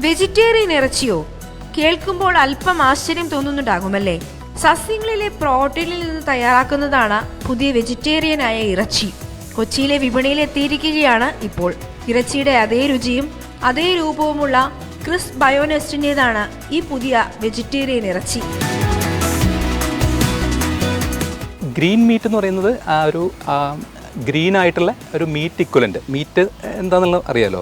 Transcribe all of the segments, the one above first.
Vegetarian ഇറച്ചിയോ? കേൾക്കുമ്പോൾ അല്പം ആശ്ചര്യം തോന്നുന്നുണ്ടാകുമല്ലേ? സസ്യങ്ങളിലെ പ്രോട്ടീനിൽ നിന്ന് തയ്യാറാക്കുന്നതാണ് പുതിയ വെജിറ്റേറിയനായ ഇറച്ചി. കൊച്ചിയിലെ വിപണിയിൽ എത്തിയിരിക്കുകയാണ് ഇപ്പോൾ. ഇറച്ചിയുടെ അതേ രുചിയും അതേ രൂപവുമുള്ള ക്രിസ് ബയോനെസ്റ്റിൻ്റെതാണ് ഈ പുതിയ വെജിറ്റേറിയൻ ഇറച്ചി. ഗ്രീൻ മീറ്റ് എന്ന് പറയുന്നത് ഒരു ഗ്രീൻ ആയിട്ടുള്ള ഒരു മീറ്റ് ഇക്വലൻ്റ്. മീറ്റ് എന്താണെന്നുള്ളത് അറിയാലോ.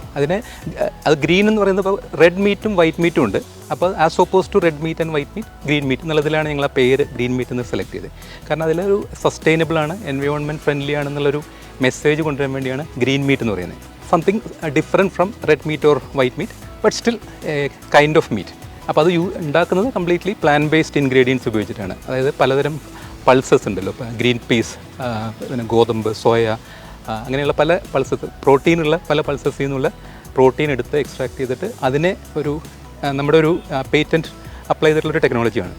അത് ഗ്രീൻ എന്ന് പറയുന്നത് ഇപ്പോൾ റെഡ് മീറ്റും വൈറ്റ് മീറ്റും ഉണ്ട്. അപ്പോൾ as opposed to red meat and white meat, green meat എന്നുള്ളതിലാണ് ഞങ്ങൾ ആ പേര് ഗ്രീൻ മീറ്റ് എന്ന് സെലക്ട് ചെയ്തത്. കാരണം അതിലൊരു സസ്റ്റൈനബിൾ ആണ്, എൻവയോൺമെൻറ്റ് ഫ്രണ്ട്ലി ആണെന്നുള്ളൊരു മെസ്സേജ് കൊണ്ടുവരാൻ വേണ്ടിയാണ് ഗ്രീൻ മീറ്റ് എന്ന് പറയുന്നത്. Something different from red meat or white meet, but still kind of meet. അപ്പോൾ അത് ഉണ്ടാക്കുന്നത് കംപ്ലീറ്റ്ലി പ്ലാൻ ബേസ്ഡ് ഇൻഗ്രീഡിയൻസ് ഉപയോഗിച്ചിട്ടാണ്. അതായത് പലതരം പൾസസ് ഉണ്ടല്ലോ, ഇപ്പോൾ ഗ്രീൻ പീസ്, പിന്നെ ഗോതമ്പ്, സോയ, അങ്ങനെയുള്ള പല പൾസസ്, പ്രോട്ടീനുള്ള പല പൾസസിൽ നിന്നുള്ള പ്രോട്ടീൻ എടുത്ത് എക്സ്ട്രാക്ട് ചെയ്തിട്ട് അതിനെ നമ്മുടെ ഒരു പേറ്റൻറ്റ് അപ്ലൈ ചെയ്തിട്ടുള്ളൊരു ടെക്നോളജിയാണ്.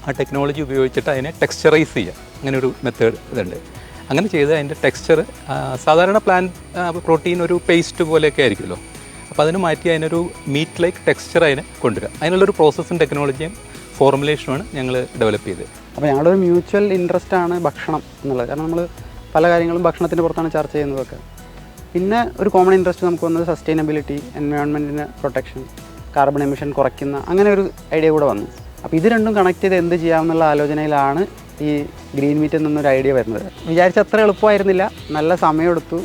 ആ ടെക്നോളജി ഉപയോഗിച്ചിട്ട് അതിനെ ടെക്സ്ചറൈസ് ചെയ്യുക, അങ്ങനെ ഒരു മെത്തേഡ് ഇതുണ്ട്. അങ്ങനെ ചെയ്ത് അതിൻ്റെ ടെക്സ്ചർ സാധാരണ പ്രോട്ടീൻ ഒരു പേസ്റ്റ് പോലെയൊക്കെ ആയിരിക്കുമല്ലോ. അപ്പോൾ അതിന് മാറ്റി അതിനൊരു മീറ്റ് ലൈക്ക് ടെക്സ്ചർ അതിനെ കൊണ്ടുവരിക. അതിനുള്ളൊരു പ്രോസസ്സും ടെക്നോളജിയും ഫോർമുലേഷനുമാണ് ഞങ്ങൾ ഡെവലപ്പ് ചെയ്തത്. അപ്പോൾ ഞങ്ങളുടെ ഒരു മ്യൂച്വൽ ഇൻട്രസ്റ്റ് ആണ് ഭക്ഷണം എന്നുള്ളത്. കാരണം നമ്മൾ പല കാര്യങ്ങളും ഭക്ഷണത്തിൻ്റെ പുറത്താണ് ചർച്ച ചെയ്യുന്നതൊക്കെ. പിന്നെ ഒരു കോമൺ ഇൻട്രസ്റ്റ് നമുക്ക് വന്നത് സസ്റ്റൈനബിലിറ്റി, എൻവയോൺമെൻറ്റിന് പ്രൊട്ടക്ഷൻ, കാർബൺ എമിഷൻ കുറയ്ക്കുന്ന അങ്ങനെ ഒരു ഐഡിയ കൂടെ വന്നു. അപ്പോൾ ഇത് രണ്ടും കണക്ട് ചെയ്ത് എന്ത് ചെയ്യാമെന്നുള്ള ആലോചനയിലാണ് ഈ ഗ്രീൻ മീറ്റ് എന്നൊരു ഐഡിയ വരുന്നത്. വിചാരിച്ച അത്ര എളുപ്പമായിരുന്നില്ല, നല്ല സമയമെടുത്തു.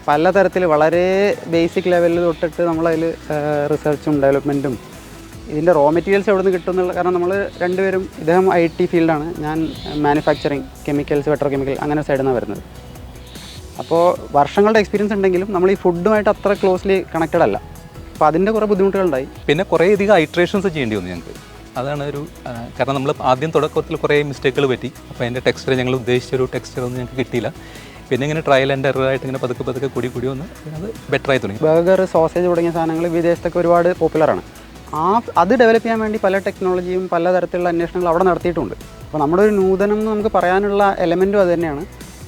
പലതരത്തിൽ വളരെ ബേസിക് ലെവലിൽ തൊട്ടിട്ട് നമ്മളതിൽ റിസർച്ചും ഡെവലപ്മെൻറ്റും ഇതിൻ്റെ റോ മെറ്റീരിയൽസ് എവിടെ നിന്ന് കിട്ടും എന്നുള്ള, കാരണം നമ്മൾ രണ്ടുപേരും, ഇദ്ദേഹം IT ഫീൽഡാണ്, ഞാൻ മാനുഫാക്ചറിങ്, കെമിക്കൽസ്, പെട്രോകെമിക്കൽ അങ്ങനെ സൈഡിൽ നിന്നാണ് വരുന്നത്. അപ്പോൾ വർഷങ്ങളുടെ എക്സ്പീരിയൻസ് ഉണ്ടെങ്കിലും നമ്മൾ ഈ ഫുഡുമായിട്ട് അത്ര ക്ലോസ്ലി കണക്റ്റഡ് അല്ല. അപ്പോൾ അതിൻ്റെ കുറേ ബുദ്ധിമുട്ടുകളുണ്ടായി. പിന്നെ കുറേയധികം ഐട്രേഷൻസ് ചെയ്യേണ്ടി വന്നു ഞങ്ങൾക്ക്. അതാണ് കാരണം നമ്മൾ ആദ്യം തുടക്കത്തിൽ കുറേ മിസ്റ്റേക്കുകൾ പറ്റി. അപ്പോൾ അതിൻ്റെ ടെക്സ്ചർ, ഞങ്ങൾ ഉദ്ദേശിച്ചൊരു ടെക്സ്ചറൊന്നും ഞങ്ങൾക്ക് കിട്ടിയില്ല. പിന്നെ ഇങ്ങനെ ട്രയൽ ആൻഡ് എററായിട്ട് ഇങ്ങനെ പതുക്കെ കൂടി വന്ന് അത് ബെറ്ററായി തുടങ്ങി. ബർഗർ, സോസേജ് തുടങ്ങിയ സാധനങ്ങൾ വിദേശത്തൊക്കെ ഒരുപാട് പോപ്പുലറാണ്. അത് ഡെവലപ്പ് ചെയ്യാൻ വേണ്ടി പല ടെക്നോളജിയും പല തരത്തിലുള്ള അന്വേഷണങ്ങൾ അവിടെ നടത്തിയിട്ടുണ്ട്. അപ്പോൾ നമ്മുടെ ഒരു നൂതനം എന്ന് നമുക്ക് പറയാനുള്ള എലമെൻറ്റും അത് തന്നെയാണ്.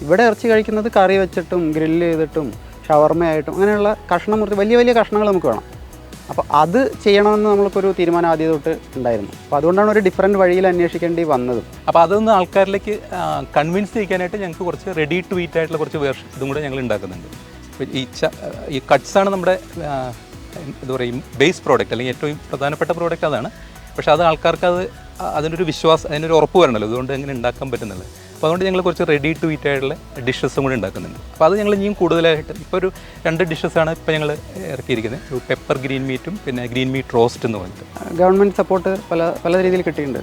ഇവിടെ ഇറച്ചി കഴിക്കുന്നത് കറി വെച്ചിട്ടും ഗ്രില്ല് ചെയ്തിട്ടും ഷവർമയായിട്ടും അങ്ങനെയുള്ള കഷ്ണം മുറിച്ച് വലിയ കഷ്ണങ്ങൾ നമുക്ക് വേണം. അപ്പോൾ അത് ചെയ്യണമെന്ന് നമ്മൾക്കൊരു തീരുമാനം ആദ്യം തൊട്ട് ഉണ്ടായിരുന്നു. അപ്പോൾ അതുകൊണ്ടാണ് ഒരു ഡിഫറൻറ്റ് വഴിയിൽ അന്വേഷിക്കേണ്ടി വന്നതും. അപ്പോൾ അതൊന്ന് ആൾക്കാരിലേക്ക് കൺവിൻസ് ചെയ്യിക്കാനായിട്ട് ഞങ്ങൾക്ക് കുറച്ച് റെഡി ടു ഈറ്റ് ആയിട്ടുള്ള കുറച്ച് വേർഷൻ ഇതും കൂടെ ഞങ്ങൾ ഉണ്ടാക്കുന്നുണ്ട്. ഈ കട്ട്സാണ് നമ്മുടെ എന്താ പറയും ബേസ് പ്രോഡക്റ്റ്, അല്ലെങ്കിൽ ഏറ്റവും പ്രധാനപ്പെട്ട പ്രോഡക്റ്റ് അതാണ്. പക്ഷേ അത് ആൾക്കാർക്ക് അതിനൊരു വിശ്വാസം, അതിനൊരു ഉറപ്പ് വരണമല്ലോ, അതുകൊണ്ട് എങ്ങനെ ഉണ്ടാക്കാൻ പറ്റുന്നുള്ളത്. അപ്പോൾ അതുകൊണ്ട് ഞങ്ങൾ കുറച്ച് റെഡി ടു ഈറ്റ് ആയിട്ടുള്ള ഡിഷസും കൂടി ഉണ്ടാക്കുന്നുണ്ട്. അപ്പോൾ അത് ഞങ്ങൾ ഇനിയും കൂടുതലായിട്ട് ഇപ്പോൾ ഒരു 2 ഡിഷസാണ് ഇപ്പോൾ ഞങ്ങൾ ഇറക്കിയിരിക്കുന്നത്. ഒരു പെപ്പർ ഗ്രീൻ മീറ്റും പിന്നെ ഗ്രീൻ മീറ്റ് റോസ്റ്റ് എന്ന് പറഞ്ഞിട്ട്. ഗവൺമെൻറ് സപ്പോർട്ട് പല രീതിയിൽ കിട്ടിയിട്ടുണ്ട്.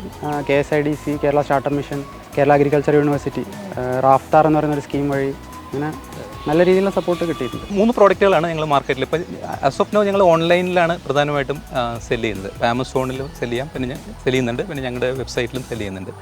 KSIDC, Kerala startup mission, Kerala agriculture university, Raftaar എന്ന് പറയുന്നൊരു സ്കീം വഴി അങ്ങനെ നല്ല രീതിയിലുള്ള സപ്പോർട്ട് കിട്ടിയിട്ടുണ്ട്. 3 പ്രോഡക്റ്റുകളാണ് ഞങ്ങൾ മാർക്കറ്റിൽ ഇപ്പോൾ ആസ് ഓഫ് നോ ഞങ്ങൾ ഓൺലൈനിലാണ് പ്രധാനമായിട്ടും സെല് ചെയ്യുന്നത്. ആമസോണിലും സെല് ചെയ്യാം, പിന്നെ സെല് ചെയ്യുന്നുണ്ട്, പിന്നെ ഞങ്ങളുടെ വെബ്സൈറ്റിലും സെല് ചെയ്യുന്നുണ്ട്.